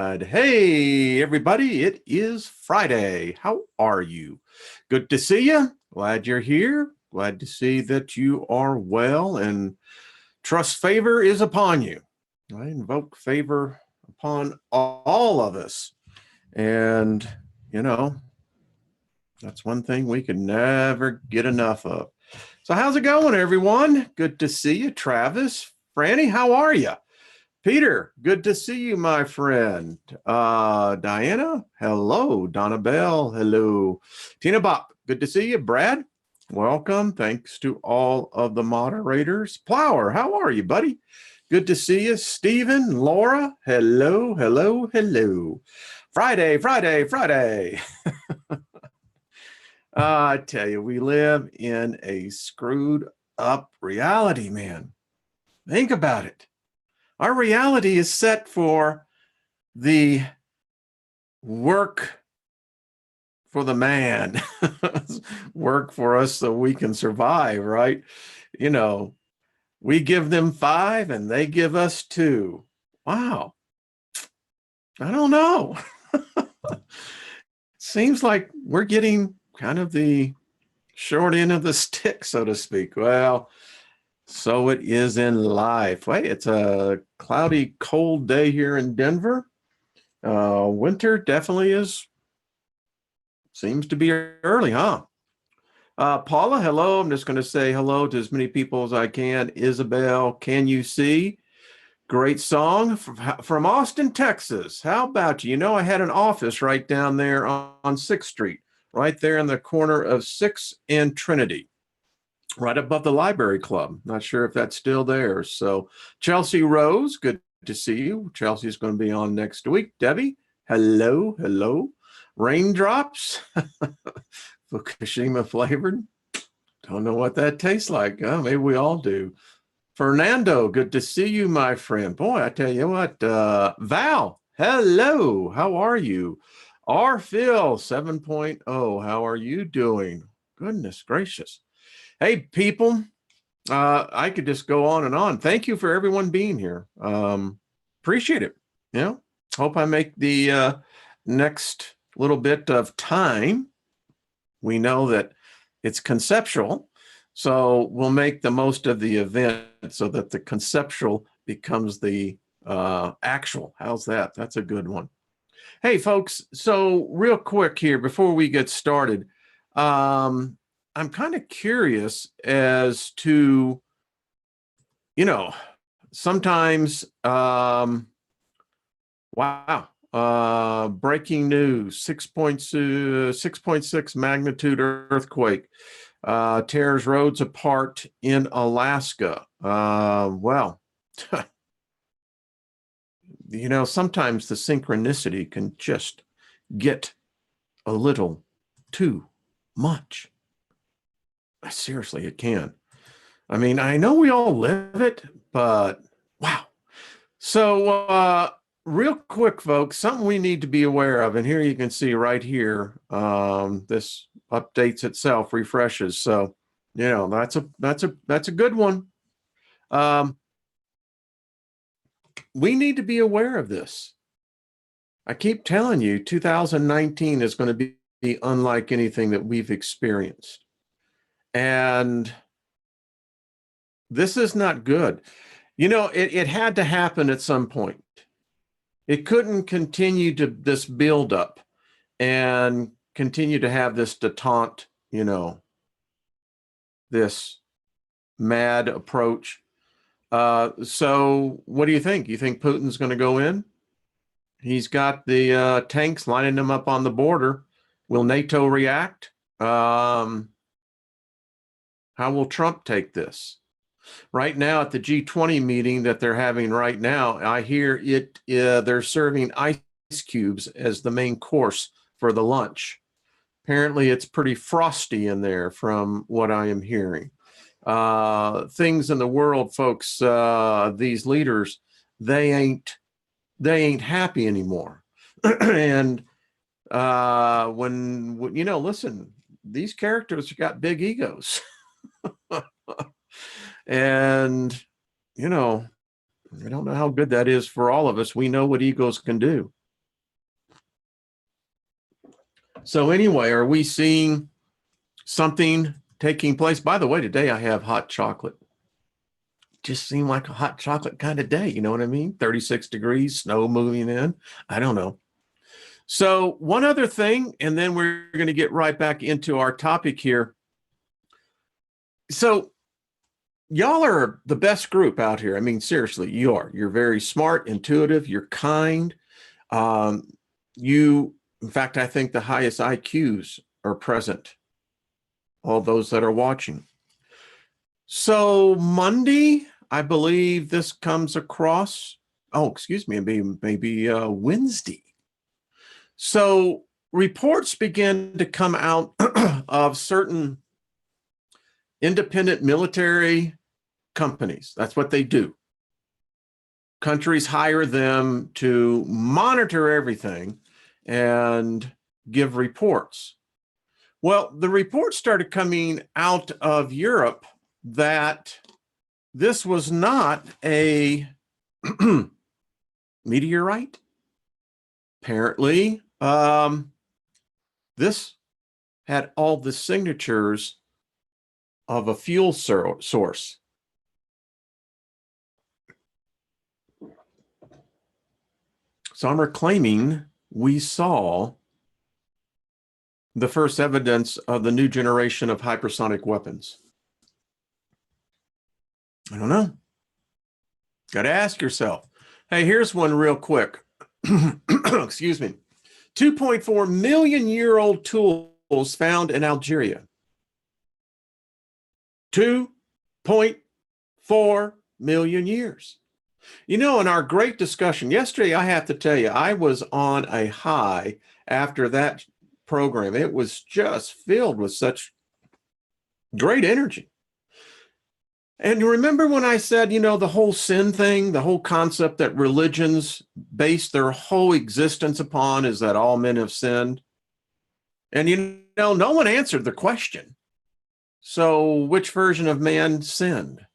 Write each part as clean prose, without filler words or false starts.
Hey, everybody, it is Friday. How are you? Good to see you. Glad you're here. Glad to see that you are well and trust favor is upon you. I invoke favor upon all of us. And, you know, that's one thing we can never get enough of. So, how's it going, everyone? Good to see you. Travis, Franny, how are you? Peter, good to see you, my friend. Diana, hello. Donna Bell, hello. Tina Bop, good to see you. Brad, welcome. Thanks to all of the moderators. Plower, how are you, buddy? Good to see you. Stephen, Laura, hello, hello, hello. Friday, Friday, Friday. I tell you, we live in a screwed up reality, man. Think about it. Our reality is set for the work for the man, work for us so we can survive, right? You know, we give them 5 and they give us 2. Wow. I don't know. Seems like we're getting kind of the short end of the stick, so to speak. Well, so it is in life. Wait, it's a cloudy, cold day here in Denver. Winter definitely seems to be early, huh? Paula, hello. I'm just going to say hello to as many people as I can. Isabel, can you see? Great song from Austin, Texas. How about you? You know, I had an office right down there on 6th Street, right there in the corner of 6th and Trinity, right above the Library Club. Not sure if that's still there. So, Chelsea Rose, good to see you. Chelsea's going to be on next week. Debbie, hello, hello. Raindrops, Fukushima flavored. Don't know what that tastes like. Maybe we all do. Fernando, good to see you, my friend. Boy, I tell you what. Val, hello. How are you? R. Phil 7.0, how are you doing? Goodness gracious. Hey, people, I could just go on and on. Thank you for everyone being here. Appreciate it. You know, hope I make the next little bit of time. We know that it's conceptual, so we'll make the most of the event so that the conceptual becomes the actual. How's that? That's a good one. Hey, folks, so real quick here before we get started, I'm kind of curious as to, you know, sometimes, wow, breaking news, 6.6 magnitude earthquake tears roads apart in Alaska. Well, you know, sometimes the synchronicity can just get a little too much. Seriously, it can. I mean, I know we all live it, but wow. So, real quick, folks, something we need to be aware of, and here you can see right here, this updates itself, refreshes. So, you know, that's a good one. We need to be aware of this. I keep telling you, 2019 is going to be unlike anything that we've experienced. And this is not good. You know, it had to happen at some point. It couldn't continue to this build up and continue to have this detente, you know, this mad approach. So what do you think? You think Putin's going to go in? He's got the tanks lining them up on the border. Will NATO react? How will Trump take this? Right now at the G20 meeting that they're having right now, I hear they're serving ice cubes as the main course for the lunch. Apparently it's pretty frosty in there from what I am hearing. Things in the world, folks, these leaders, they ain't happy anymore. And when you know, listen, these characters got big egos. And, you know, I don't know how good that is for all of us. We know what egos can do. So anyway, are we seeing something taking place? By the way, today I have hot chocolate. Just seemed like a hot chocolate kind of day. You know what I mean? 36 degrees, snow moving in. I don't know. So one other thing, and then we're going to get right back into our topic here. So y'all are the best group out here. I mean, seriously, you are. You're very smart, intuitive, you're kind. In fact, I think the highest IQs are present, all those that are watching. So Monday, I believe this comes across. Oh, excuse me, maybe Wednesday. So reports begin to come out of certain independent military companies. That's what they do. Countries hire them to monitor everything and give reports. Well, the reports started coming out of Europe that this was not a meteorite. Apparently, this had all the signatures of a fuel source. Some are claiming we saw the first evidence of the new generation of hypersonic weapons. I don't know. Got to ask yourself. Hey, here's one real quick. Excuse me. 2.4 million year old tools found in Algeria. 2.4 million years. You know, in our great discussion yesterday, I have to tell you, I was on a high after that program. It was just filled with such great energy. And you remember when I said, you know, the whole sin thing, the whole concept that religions base their whole existence upon is that all men have sinned. And, you know, no one answered the question. So which version of man sinned?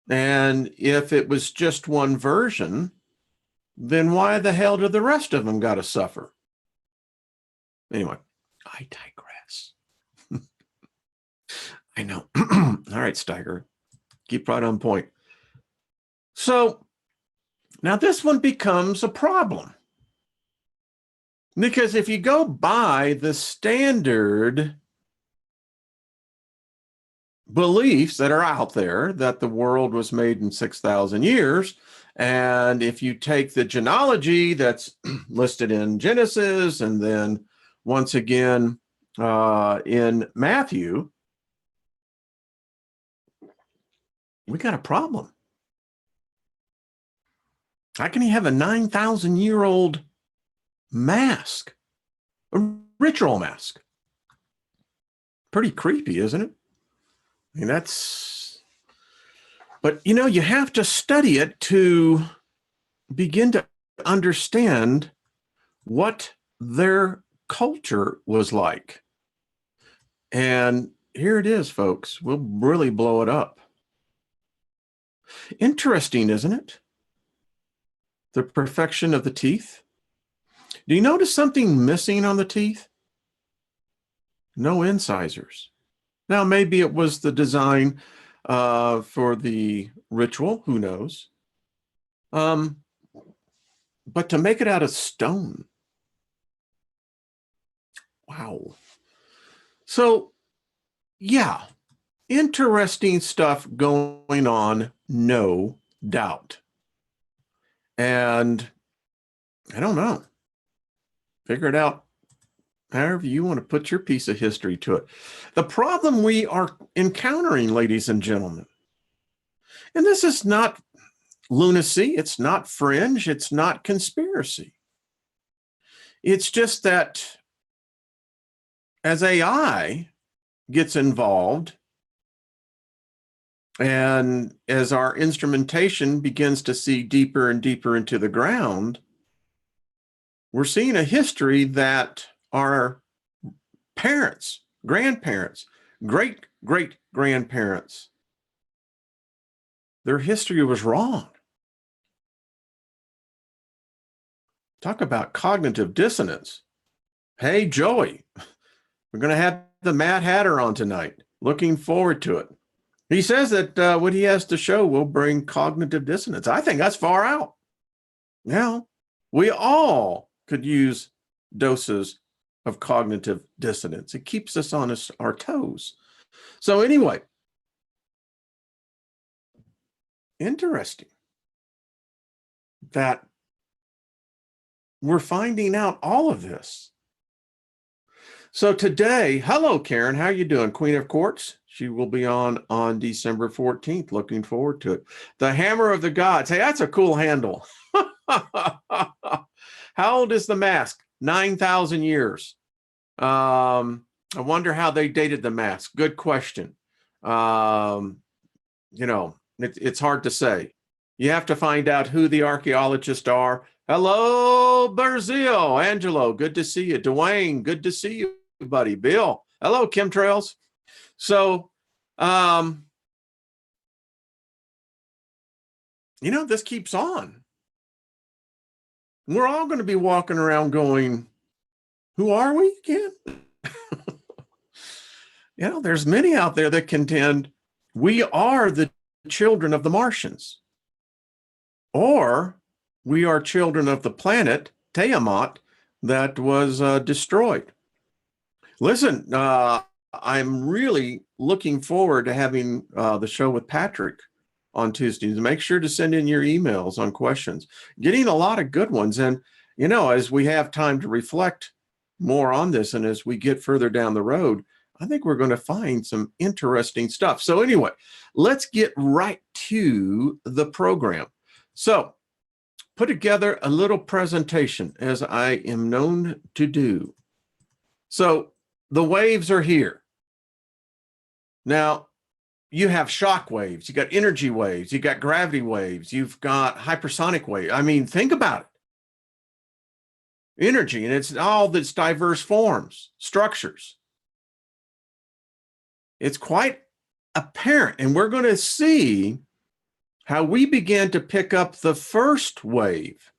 And if it was just one version, then why the hell did the rest of them got to suffer? Anyway, I digress. I know. All right, Steiger, keep right on point. So now this one becomes a problem. Because if you go by the standard beliefs that are out there, that the world was made in 6,000 years, and if you take the genealogy that's listed in Genesis and then once again in Matthew, we got a problem. How can you have a 9,000-year-old mask, a ritual mask? Pretty creepy, isn't it? I mean, but you know, you have to study it to begin to understand what their culture was like. And here it is, folks. We'll really blow it up. Interesting, isn't it? The perfection of the teeth. Do you notice something missing on the teeth? No incisors. Now, maybe it was the design for the ritual, who knows? But to make it out of stone. Wow. So, yeah, interesting stuff going on, no doubt. And I don't know. Figure it out however you want to put your piece of history to it. The problem we are encountering, ladies and gentlemen, and this is not lunacy, it's not fringe, it's not conspiracy. It's just that as AI gets involved and as our instrumentation begins to see deeper and deeper into the ground, we're seeing a history that our parents, grandparents, great-great-grandparents, their history was wrong. Talk about cognitive dissonance. Hey, Joey, we're going to have the Mad Hatter on tonight. Looking forward to it. He says that what he has to show will bring cognitive dissonance. I think that's far out. Yeah, we all could use doses of cognitive dissonance. It keeps us on our toes. So anyway, interesting that we're finding out all of this. So today, hello, Karen. How you doing? Queen of Courts. She will be on December 14th. Looking forward to it. The Hammer of the Gods. Hey, that's a cool handle. How old is the mask? 9,000 years. I wonder how they dated the mask. Good question. It's hard to say. You have to find out who the archaeologists are. Hello, Berzio. Angelo, good to see you. Dwayne, good to see you, buddy. Bill, hello, chemtrails. So, this keeps on. We're all going to be walking around going, who are we again? There's many out there that contend we are the children of the Martians, or we are children of the planet Tiamat that was destroyed. Listen, I'm really looking forward to having the show with Patrick on Tuesdays. Make sure to send in your emails on questions. Getting a lot of good ones. And, as we have time to reflect more on this and as we get further down the road, I think we're going to find some interesting stuff. So anyway, let's get right to the program. So put together a little presentation as I am known to do. So the waves are here. Now, you have shock waves, you got energy waves, you got gravity waves, you've got hypersonic waves. I mean, think about it. Energy, and it's all its diverse forms, structures. It's quite apparent, and we're going to see how we began to pick up the first wave.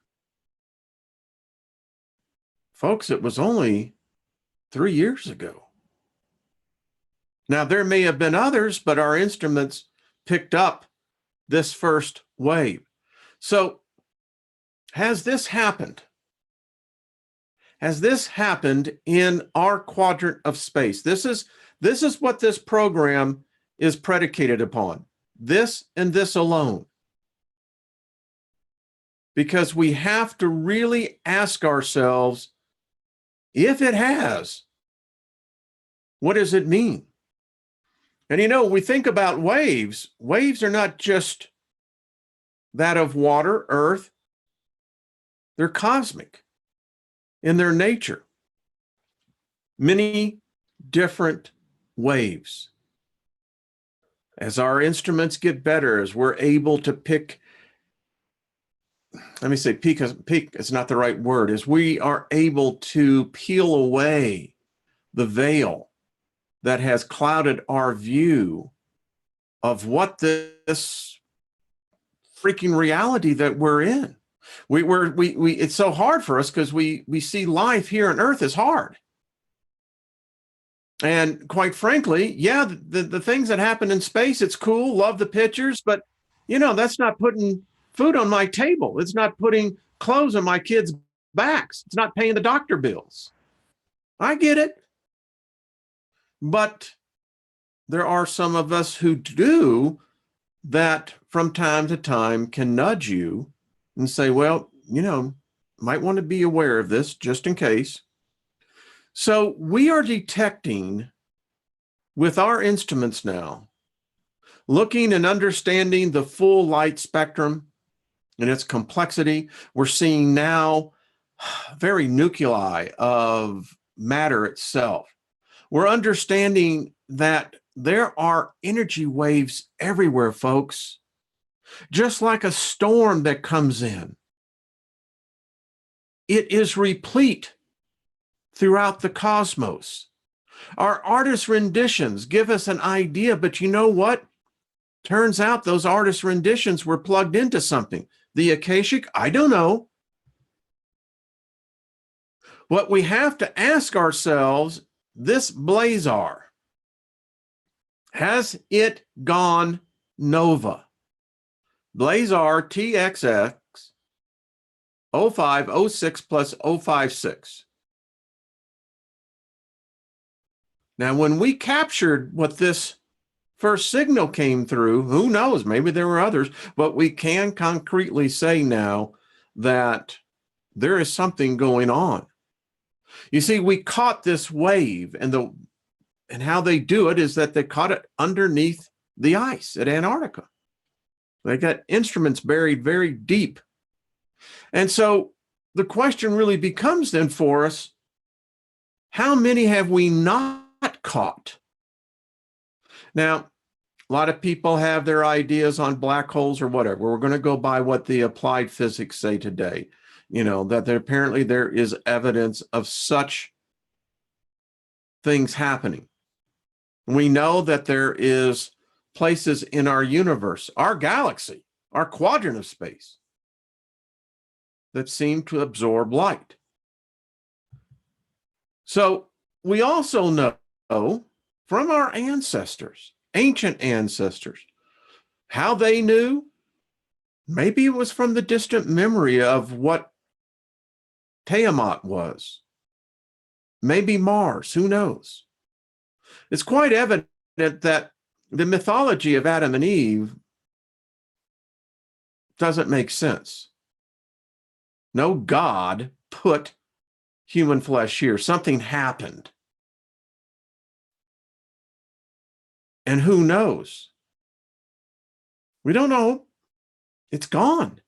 Folks, it was only 3 years ago. Now, there may have been others, but our instruments picked up this first wave. So, has this happened? Has this happened in our quadrant of space? This is what this program is predicated upon. This and this alone. Because we have to really ask ourselves, if it has, what does it mean? And we think about waves. Waves are not just that of water, earth. They're cosmic in their nature. Many different waves. As our instruments get better, as we're able to pick, let me say peak is not the right word, as we are able to peel away the veil that has clouded our view of what this freaking reality that we're in. It's so hard for us because we see life here on Earth as hard. And quite frankly, yeah, the things that happen in space, it's cool, love the pictures, but that's not putting food on my table. It's not putting clothes on my kids' backs. It's not paying the doctor bills. I get it. But there are some of us who do that from time to time can nudge you and say, well, might want to be aware of this just in case. So we are detecting with our instruments now, looking and understanding the full light spectrum and its complexity. We're seeing now very nuclei of matter itself. We're understanding that there are energy waves everywhere, folks, just like a storm that comes in. It is replete throughout the cosmos. Our artist renditions give us an idea, but you know what? Turns out those artist renditions were plugged into something. The Akashic, I don't know. What we have to ask ourselves, this blazar, has it gone nova? Blazar TXX 0506 plus 056. Now, when we captured what this first signal came through, who knows, maybe there were others, but we can concretely say now that there is something going on. You see, we caught this wave, and how they do it is that they caught it underneath the ice at Antarctica. They got instruments buried very deep. And so the question really becomes then for us, how many have we not caught? Now, a lot of people have their ideas on black holes or whatever. We're going to go by what the applied physics say today, that apparently there is evidence of such things happening. We know that there is places in our universe, our galaxy, our quadrant of space, that seem to absorb light. So we also know from our ancestors, ancient ancestors, how they knew. Maybe it was from the distant memory of what Tiamat was. Maybe Mars, who knows? It's quite evident that the mythology of Adam and Eve doesn't make sense. No God put human flesh here. Something happened. And who knows? We don't know. It's gone.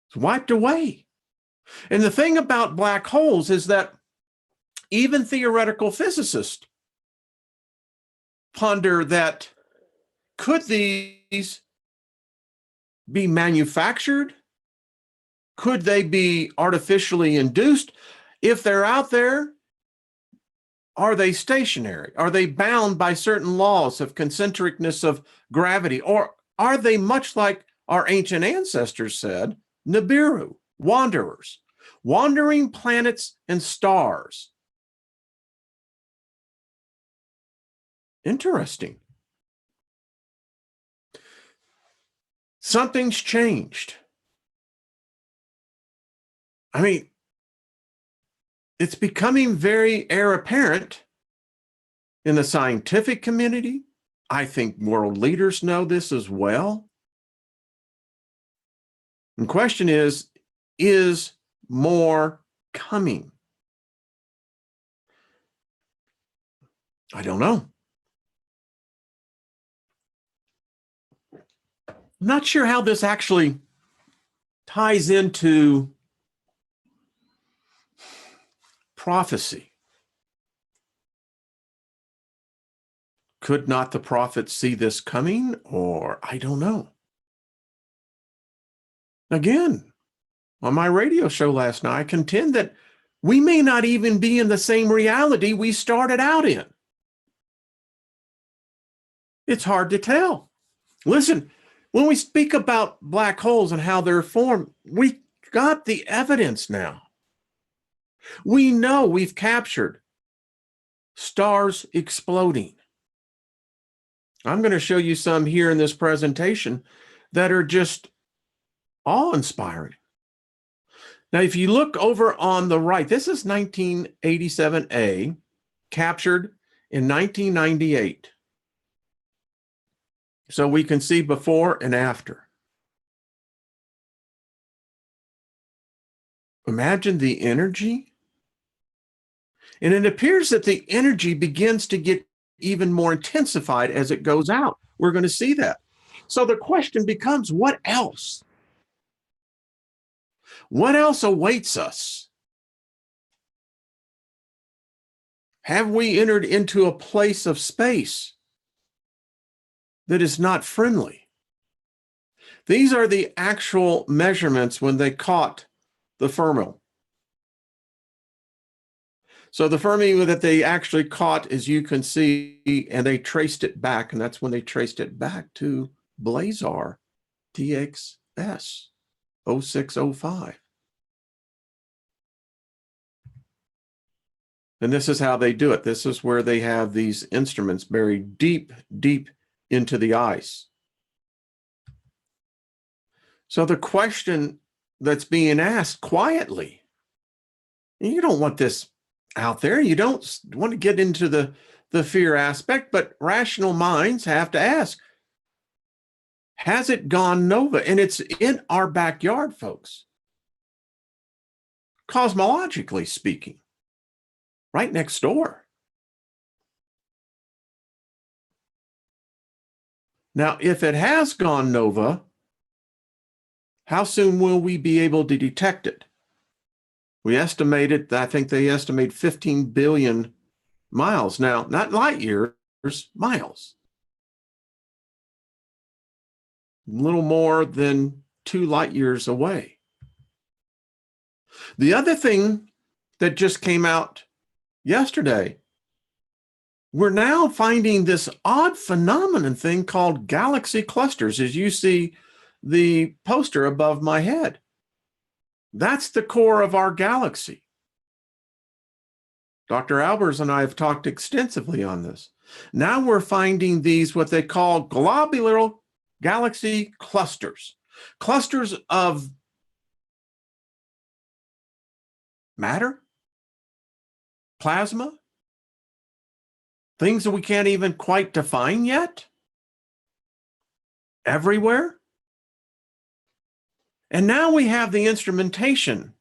It's wiped away. And the thing about black holes is that even theoretical physicists ponder that, could these be manufactured? Could they be artificially induced? If they're out there, are they stationary? Are they bound by certain laws of concentricness of gravity? Or are they, much like our ancient ancestors said, Nibiru, wanderers, wandering planets and stars? Interesting. Something's changed. I mean, it's becoming very apparent in the scientific community. I think world leaders know this as well. The question is more coming? I don't know. I'm not sure how this actually ties into prophecy. Could not the prophets see this coming? Or I don't know. Again, on my radio show last night, I contend that we may not even be in the same reality we started out in. It's hard to tell. Listen, when we speak about black holes and how they're formed, we got the evidence now. We know we've captured stars exploding. I'm going to show you some here in this presentation that are just awe-inspiring. Now, if you look over on the right, this is 1987A, captured in 1998. So we can see before and after. Imagine the energy. And it appears that the energy begins to get even more intensified as it goes out. We're going to see that. So the question becomes, what else? What else awaits us? Have we entered into a place of space that is not friendly? These are the actual measurements when they caught the Fermi. So the Fermi that they actually caught, as you can see, and they traced it back, and that's when they traced it back to Blazar TXS 0605. And this is how they do it. This is where they have these instruments buried deep, deep into the ice. So the question that's being asked quietly, and you don't want this out there. You don't want to get into the fear aspect, but rational minds have to ask, has it gone nova? And it's in our backyard, folks. Cosmologically speaking, right next door. Now, if it has gone nova, how soon will we be able to detect it? We estimated, I think they estimate 15 billion miles. Now, not light years, miles. A little more than 2 light years away. The other thing that just came out yesterday, we're now finding this odd phenomenon thing called galaxy clusters, as you see the poster above my head. That's the core of our galaxy. Dr. Albers and I have talked extensively on this. Now we're finding these, what they call globular galaxy clusters, clusters of matter, plasma, things that we can't even quite define yet, everywhere. And now we have the instrumentation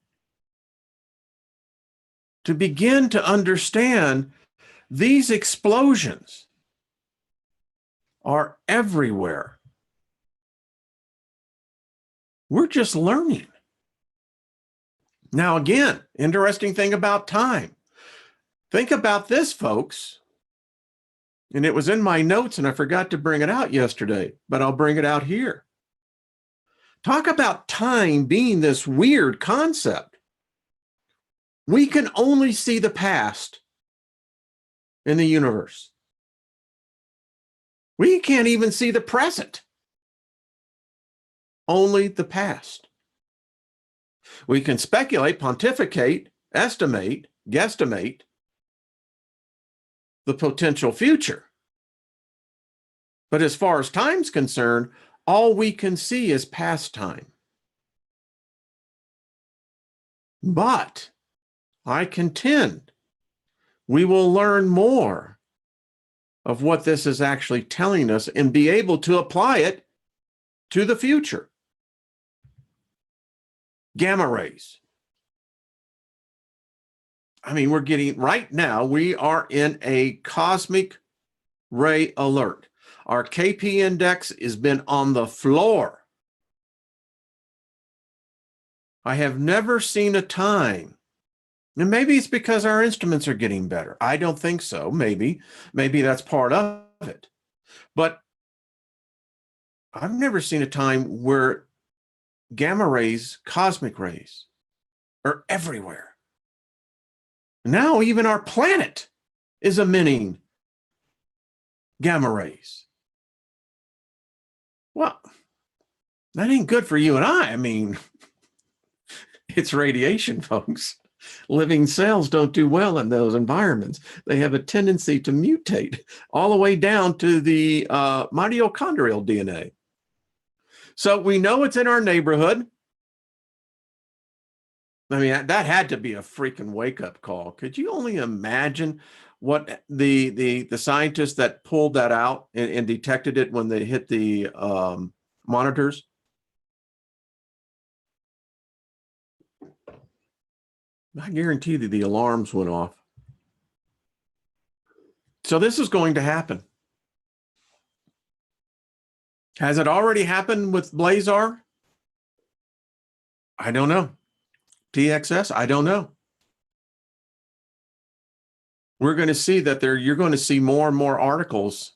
to begin to understand these explosions are everywhere. We're just learning. Now, again, interesting thing about time. Think about this, folks. And it was in my notes, and I forgot to bring it out yesterday, but I'll bring it out here. Talk about time being this weird concept. We can only see the past in the universe. We can't even see the present. Only the past. We can speculate, pontificate, estimate, guesstimate the potential future. But as far as time's concerned, all we can see is past time. But I contend we will learn more of what this is actually telling us and be able to apply it to the future. Gamma rays. I mean, we're getting, right now, we are in a cosmic ray alert. Our KP index has been on the floor. I have never seen a time, and maybe it's because our instruments are getting better. I don't think so. Maybe that's part of it. But I've never seen a time where gamma rays, cosmic rays, are everywhere. Now even our planet is emitting gamma rays. Well, that ain't good for you and I. I mean, it's radiation, folks. Living cells don't do well in those environments. They have a tendency to mutate all the way down to the mitochondrial DNA. So we know it's in our neighborhood. I mean, that had to be a freaking wake-up call. Could you only imagine what the scientists that pulled that out and detected it when they hit the monitors? I guarantee that the alarms went off. So this is going to happen. Has it already happened with Blazar? I don't know. TXS? I don't know. We're going to see that you're going to see more and more articles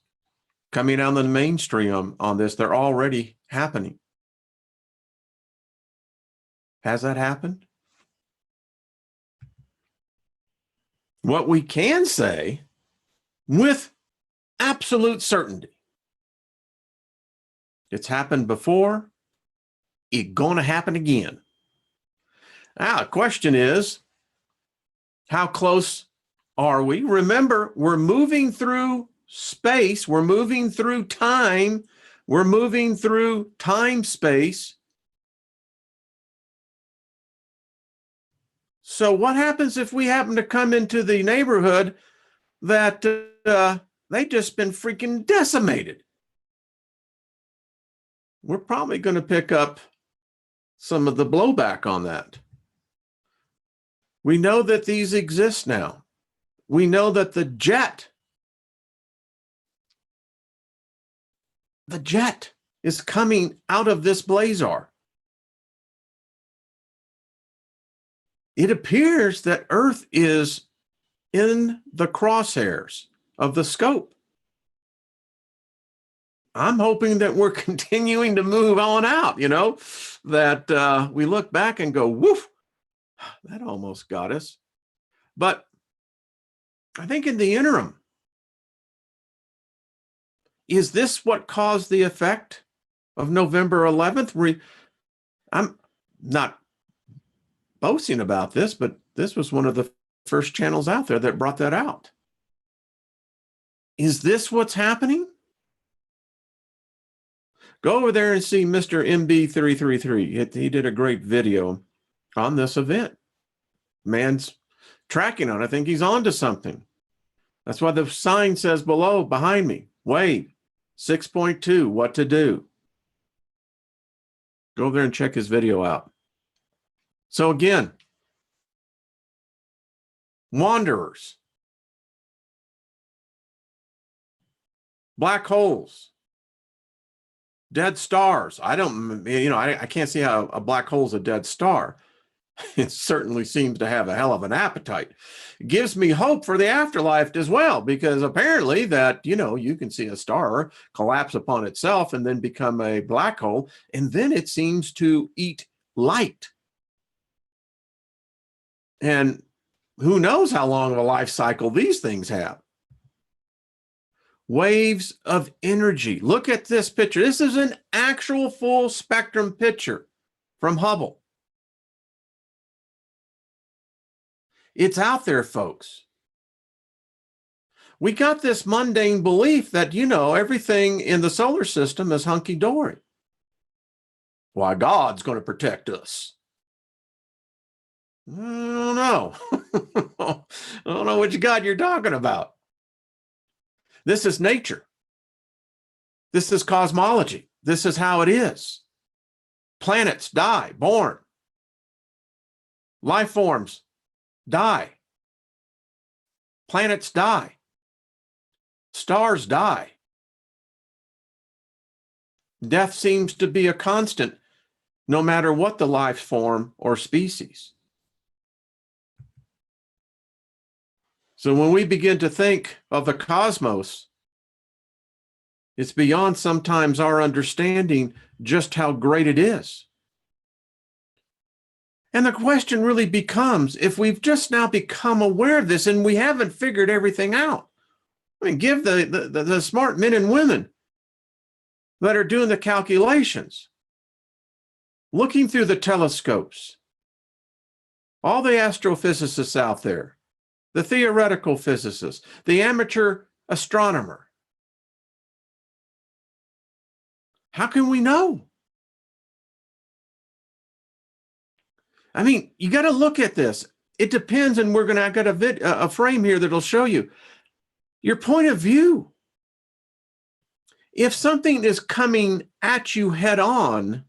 coming out in the mainstream on this. They're already happening. Has that happened? What we can say with absolute certainty, it's happened before, it's going to happen again. Now, the question is, how close Are we? Remember, we're moving through space, we're moving through time, we're moving through time-space. So what happens if we happen to come into the neighborhood that they've just been freaking decimated? We're probably going to pick up some of the blowback on that. We know that these exist now. We know that the jet is coming out of this blazar. It appears that Earth is in the crosshairs of the scope. I'm hoping that we're continuing to move on out, that we look back and go, woof, that almost got us. But I think in the interim, is this what caused the effect of November 11th? I'm not boasting about this, but this was one of the first channels out there that brought that out. Is this what's happening? Go over there and see Mr. MB333. He did a great video on this event. Man's tracking on. I think he's on to something. That's why the sign says below, behind me, wave 6.2, what to do. Go over there and check his video out. So again, wanderers, black holes, dead stars. I can't see how a black hole is a dead star. It certainly seems to have a hell of an appetite. It gives me hope for the afterlife as well, because apparently that, you can see a star collapse upon itself and then become a black hole, and then it seems to eat light. And who knows how long of a life cycle these things have. Waves of energy. Look at this picture. This is an actual full spectrum picture from Hubble. It's out there, folks. We got this mundane belief that, everything in the solar system is hunky-dory. Why, God's going to protect us. I don't know. I don't know which God you're talking about. This is nature. This is cosmology. This is how it is. Planets die, born. Life forms die. Planets die. Stars die. Death seems to be a constant, no matter what the life form or species. So when we begin to think of the cosmos, it's beyond sometimes our understanding just how great it is. And the question really becomes, if we've just now become aware of this and we haven't figured everything out, give the smart men and women that are doing the calculations, looking through the telescopes, all the astrophysicists out there, the theoretical physicist, the amateur astronomer. How can we know? You got to look at this. It depends, and I got a frame here that'll show you your point of view. If something is coming at you head on,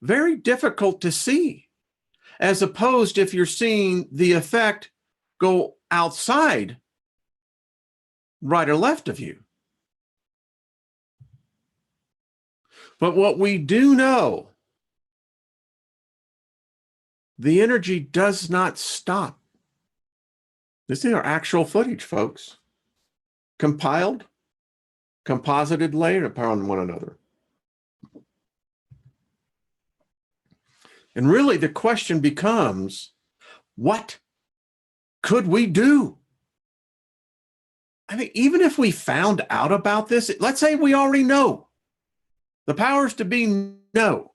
very difficult to see, as opposed if you're seeing the effect go outside, right or left of you. But what we do know, the energy does not stop. This is our actual footage, folks. Compiled, composited layered upon one another. And really the question becomes, what could we do? Even if we found out about this, let's say we already know. The powers to be know.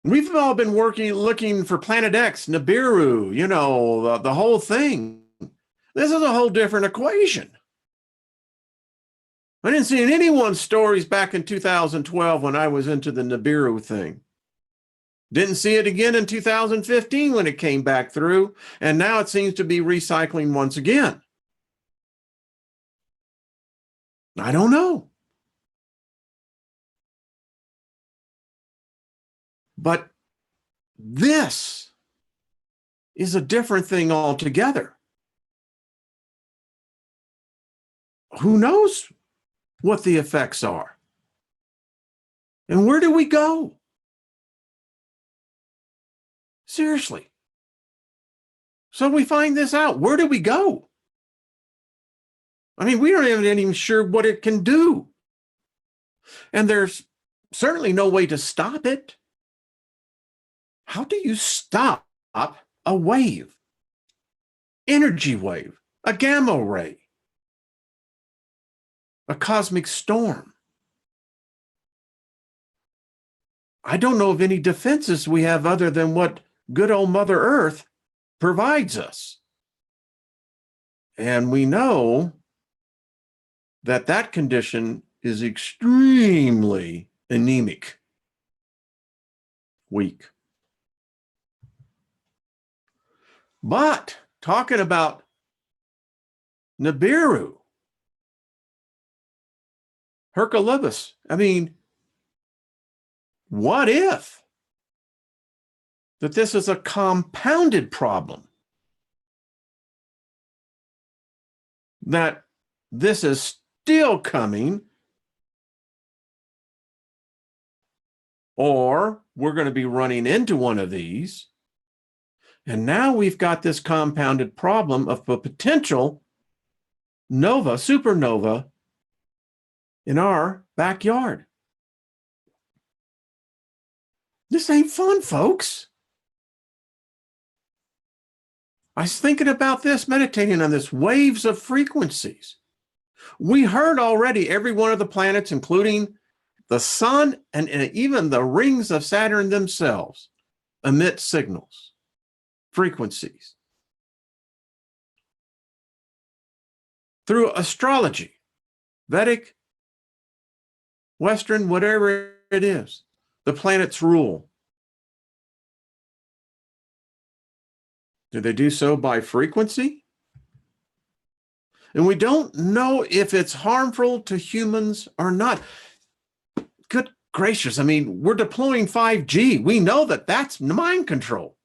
We've all been looking for Planet X, Nibiru, the whole thing. This is a whole different equation. I didn't see in anyone's stories back in 2012 when I was into the Nibiru thing. Didn't see it again in 2015 when it came back through, and now it seems to be recycling once again. I don't know. But this is a different thing altogether. Who knows what the effects are? And where do we go? Seriously. So we find this out. Where do we go? I mean, we aren't even sure what it can do. And there's certainly no way to stop it. How do you stop a wave? Energy wave, a gamma ray, a cosmic storm. I don't know of any defenses we have other than what good old Mother Earth provides us. And we know that that condition is extremely anemic, weak. But talking about Nibiru, Hercolubus, I mean, what if that this is a compounded problem? That this is still coming, or we're going to be running into one of these. And now we've got this compounded problem of a potential supernova in our backyard. This ain't fun, folks. I was thinking about this, meditating on this, waves of frequencies. We heard already every one of the planets, including the sun and even the rings of Saturn themselves, emit signals, frequencies. Through astrology, Vedic, Western, whatever it is, the planets rule. Do they do so by frequency? And we don't know if it's harmful to humans or not. Good gracious. I mean, we're deploying 5G. We know that that's mind control.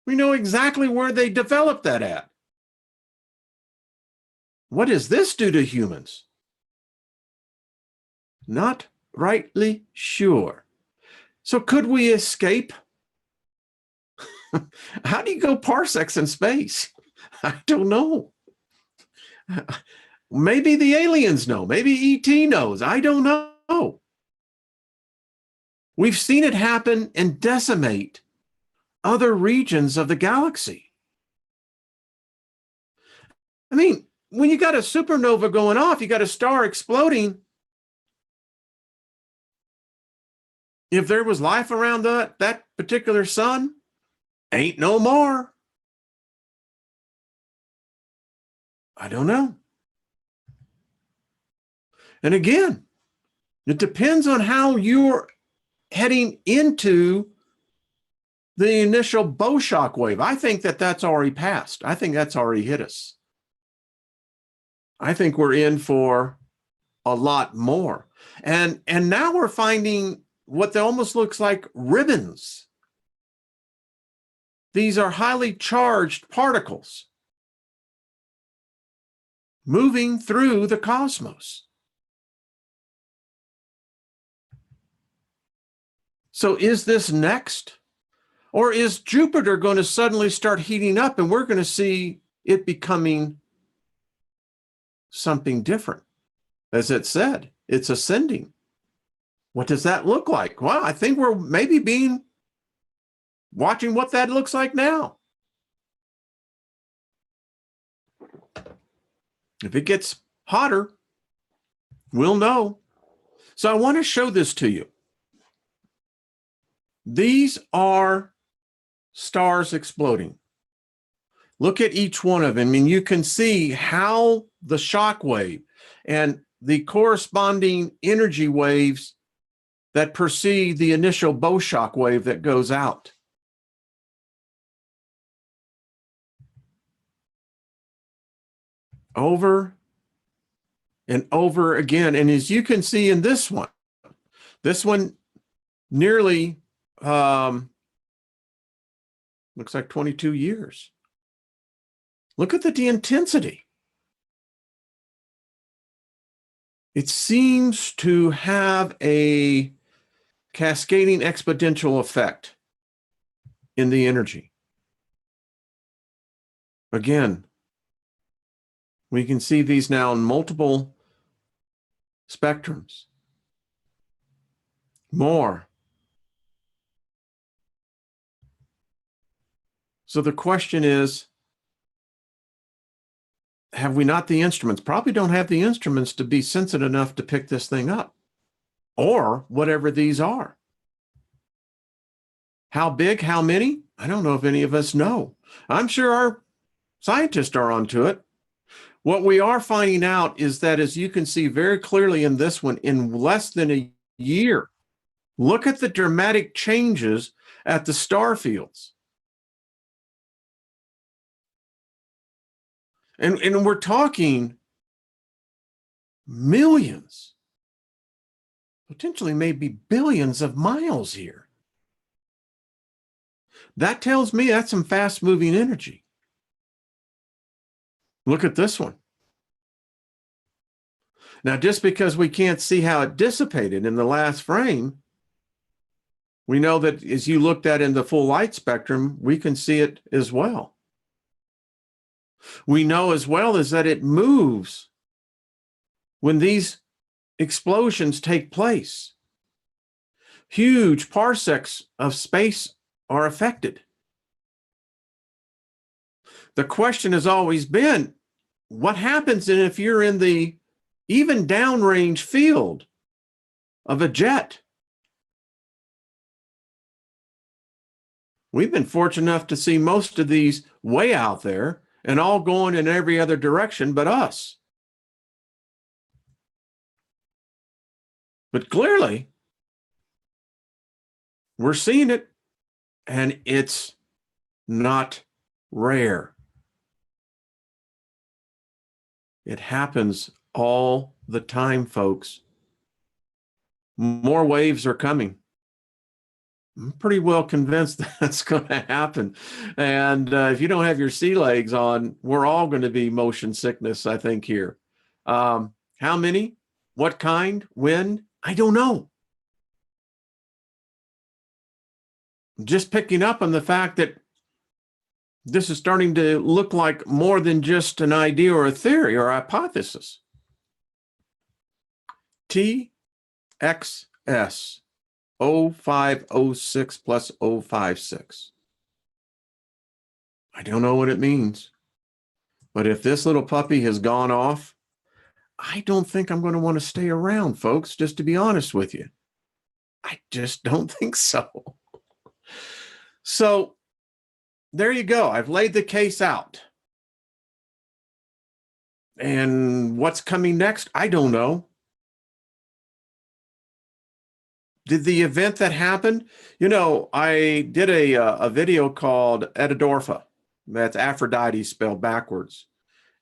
We know exactly where they developed that at. What does this do to humans? Not rightly sure. So could we escape? How do you go parsecs in space? I don't know. Maybe the aliens know. Maybe ET knows. I don't know. We've seen it happen and decimate other regions of the galaxy. I mean, when you got a supernova going off, you got a star exploding. If there was life around that particular sun, ain't no more. I don't know. And again, it depends on how you're heading into the initial bow shock wave. I think that that's already passed. I think that's already hit us. I think we're in for a lot more. And now we're finding what almost looks like ribbons. These are highly charged particles moving through the cosmos. So is this next? Or is Jupiter going to suddenly start heating up and we're going to see it becoming something different? As it said, it's ascending. What does that look like? Well, I think we're maybe watching what that looks like now. If it gets hotter, we'll know. So I want to show this to you. These are stars exploding. Look at each one of them, and you can see how the shock wave and the corresponding energy waves that precede the initial bow shock wave that goes out. Over and over again. And as you can see in this one nearly looks like 22 years. Look at the intensity. It seems to have a cascading exponential effect in the energy. Again, we can see these now in multiple spectrums. More. So the question is, have we not the instruments? Probably don't have the instruments to be sensitive enough to pick this thing up, or whatever these are. How big, how many? I don't know if any of us know. I'm sure our scientists are onto it. What we are finding out is that, as you can see very clearly in this one, in less than a year, look at the dramatic changes at the star fields. And we're talking millions, potentially maybe billions of miles here. That tells me that's some fast-moving energy. Look at this one. Now, just because we can't see how it dissipated in the last frame, we know that as you looked at in the full light spectrum, we can see it as well. We know as well as that it moves when these explosions take place. Huge parsecs of space are affected. The question has always been, what happens if you're in the even downrange field of a jet? We've been fortunate enough to see most of these way out there and all going in every other direction but us. But clearly, we're seeing it, and it's not rare. It happens all the time, folks. More waves are coming. I'm pretty well convinced that's going to happen. And if you don't have your sea legs on, we're all going to be motion sickness, I think, here. How many? What kind? When? I don't know. Just picking up on the fact that this is starting to look like more than just an idea or a theory or a hypothesis. TXS 0506 plus 056. I don't know what it means, but if this little puppy has gone off, I don't think I'm going to want to stay around, folks, just to be honest with you. I just don't think so. So there you go. I've laid the case out. And what's coming next? I don't know. Did the event that happened, I did a video called Edidorpha. That's Aphrodite spelled backwards.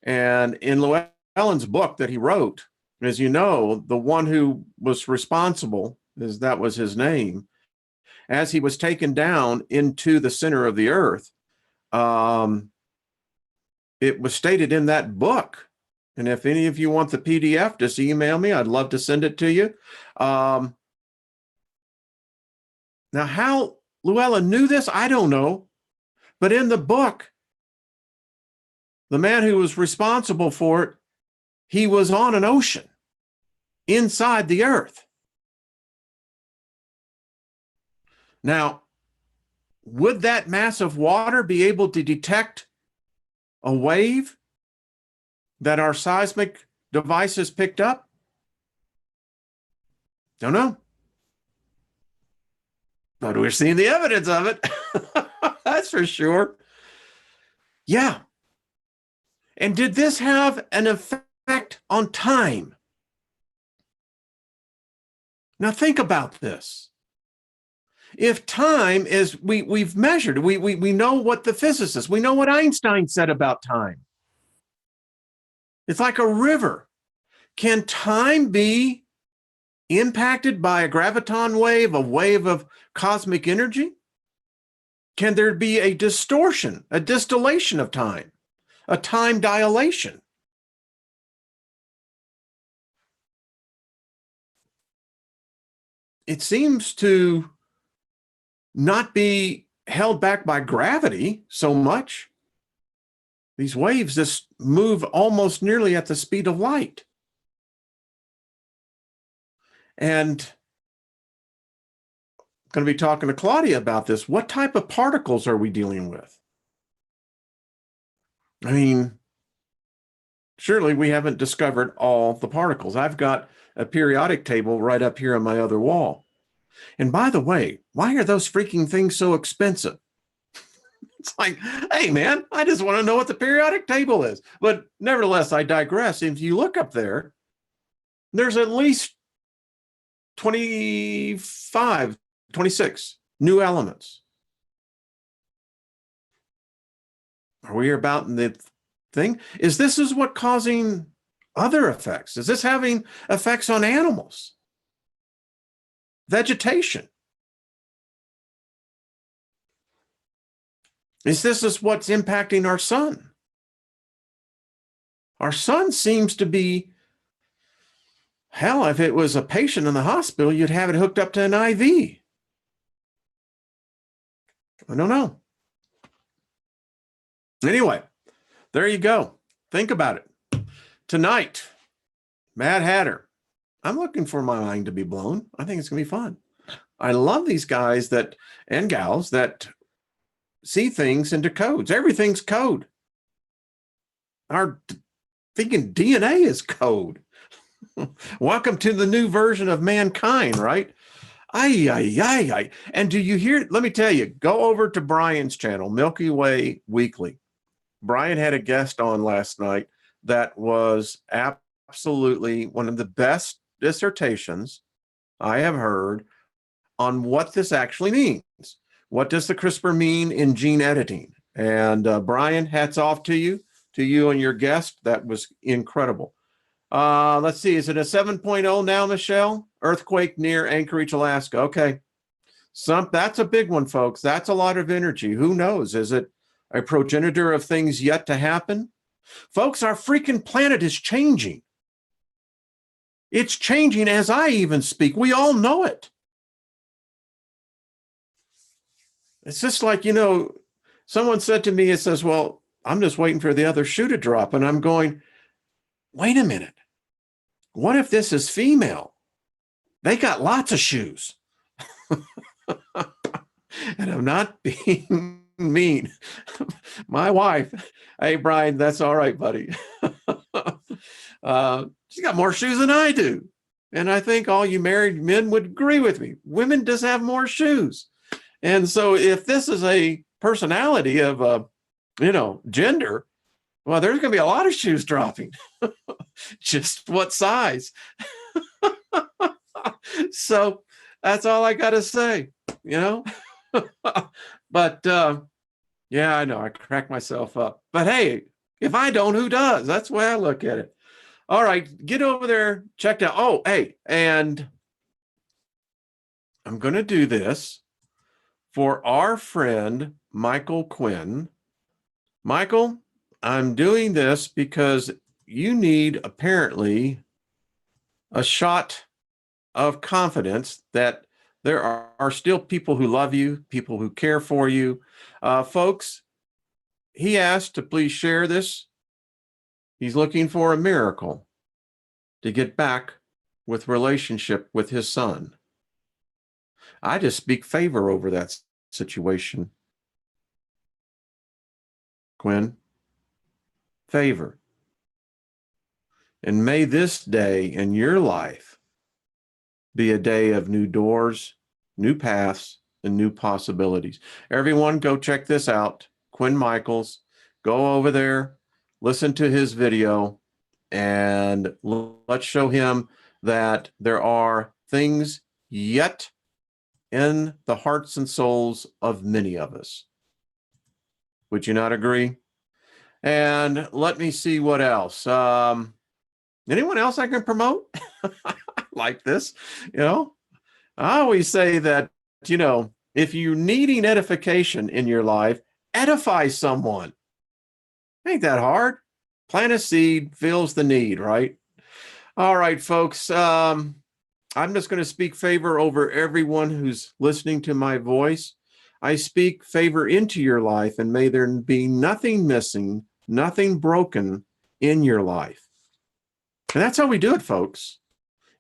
And in Llewellyn's book that he wrote, as you know, the one who was responsible, as that was his name, as he was taken down into the center of the earth, it was stated in that book. And if any of you want the PDF, just email me. I'd love to send it to you. Now, how Llewellyn knew this, I don't know. But in the book, the man who was responsible for it, he was on an ocean inside the earth. Now, would that mass of water be able to detect a wave that our seismic devices picked up? Don't know. But we're seeing the evidence of it. That's for sure. Yeah, And did this have an effect on time? Now think about this. If time is, we've measured, we know what the physicists, we know what Einstein said about time. It's like a river. Can time be impacted by a graviton wave, a wave of cosmic energy? Can there be a distortion, a distillation of time, a time dilation? It seems to not be held back by gravity so much. These waves just move almost nearly at the speed of light. And I'm going to be talking to Claudia about this. What type of particles are we dealing with? I mean, surely we haven't discovered all the particles. I've got a periodic table right up here on my other wall. And by the way, why are those freaking things so expensive? It's like, hey, man, I just want to know what the periodic table is. But nevertheless, I digress. If you look up there, there's at least 25, 26 new elements. Are we about in the thing? Is what causing other effects? Is this having effects on animals? Vegetation? Is this what's impacting our sun? Our sun seems to be, hell, if it was a patient in the hospital, you'd have it hooked up to an IV. I don't know. Anyway, there you go. Think about it. Tonight, Mad Hatter. I'm looking for my mind to be blown. I think it's going to be fun. I love these guys and gals that see things into codes. Everything's code. Our thinking DNA is code. Welcome to the new version of mankind, right? Ay. And do you hear? Let me tell you, go over to Brian's channel, Milky Way Weekly. Brian had a guest on last night that was absolutely one of the best dissertations I have heard on what this actually means. What does the CRISPR mean in gene editing? And Brian, hats off to you and your guest. That was incredible. Let's see. Is it a 7.0 now, Michelle? Earthquake near Anchorage, Alaska. Okay. That's a big one, folks. That's a lot of energy. Who knows? Is it a progenitor of things yet to happen? Folks, our freaking planet is changing. It's changing as I even speak. We all know it. It's just like, someone said to me, it says, well, I'm just waiting for the other shoe to drop. And I'm going, wait a minute. What if this is female? They got lots of shoes. And I'm not being mean. My wife, hey, Brian, that's all right, buddy. She's got more shoes than I do. And I think all you married men would agree with me. Women just have more shoes. And so if this is a personality of, gender, well, there's going to be a lot of shoes dropping. Just what size? So that's all I got to say, But yeah, I know I crack myself up. But hey, if I don't, who does? That's the way I look at it. All right, get over there, check out. Oh, hey, and I'm going to do this for our friend, Michael Quinn. Michael, I'm doing this because you need apparently a shot of confidence that there are still people who love you, people who care for you. Folks, he asked to please share this. He's looking for a miracle to get back with relationship with his son. I just speak favor over that situation. Quinn, favor. And may this day in your life be a day of new doors, new paths, and new possibilities. Everyone, go check this out. Quinn Michaels. Go over there. listen to his video, and let's show him that there are things yet in the hearts and souls of many of us. Would you not agree? And let me see what else. Anyone else I can promote? Like this, I always say that, if you're needing edification in your life, edify someone. Ain't that hard? Plant a seed, fills the need, right? All right, folks. I'm just going to speak favor over everyone who's listening to my voice. I speak favor into your life, and may there be nothing missing, nothing broken in your life. And that's how we do it, folks.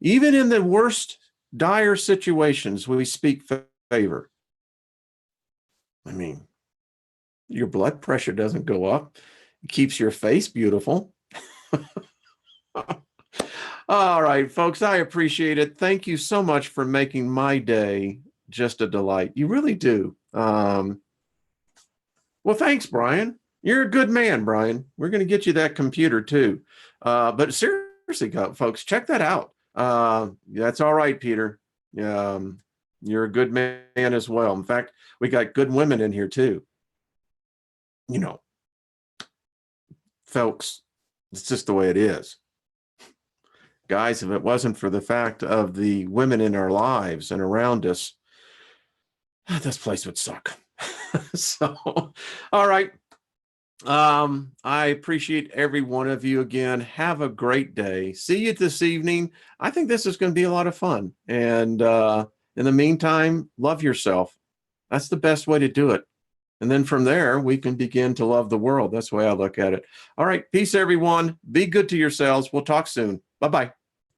Even in the worst dire situations, we speak favor. I mean, your blood pressure doesn't go up. It keeps your face beautiful. All right, folks, I appreciate it. Thank you so much for making my day just a delight. You really do. Well, thanks, Brian. You're a good man, Brian. We're going to get you that computer too. But seriously, folks, check that out. That's all right, Peter. You're a good man as well. In fact, we got good women in here too. Folks, it's just the way it is. Guys, if it wasn't for the fact of the women in our lives and around us, this place would suck. So, all right. I appreciate every one of you again. Have a great day. See you this evening. I think this is going to be a lot of fun. And in the meantime, love yourself. That's the best way to do it. And then from there, we can begin to love the world. That's the way I look at it. All right. Peace, everyone. Be good to yourselves. We'll talk soon. Bye-bye.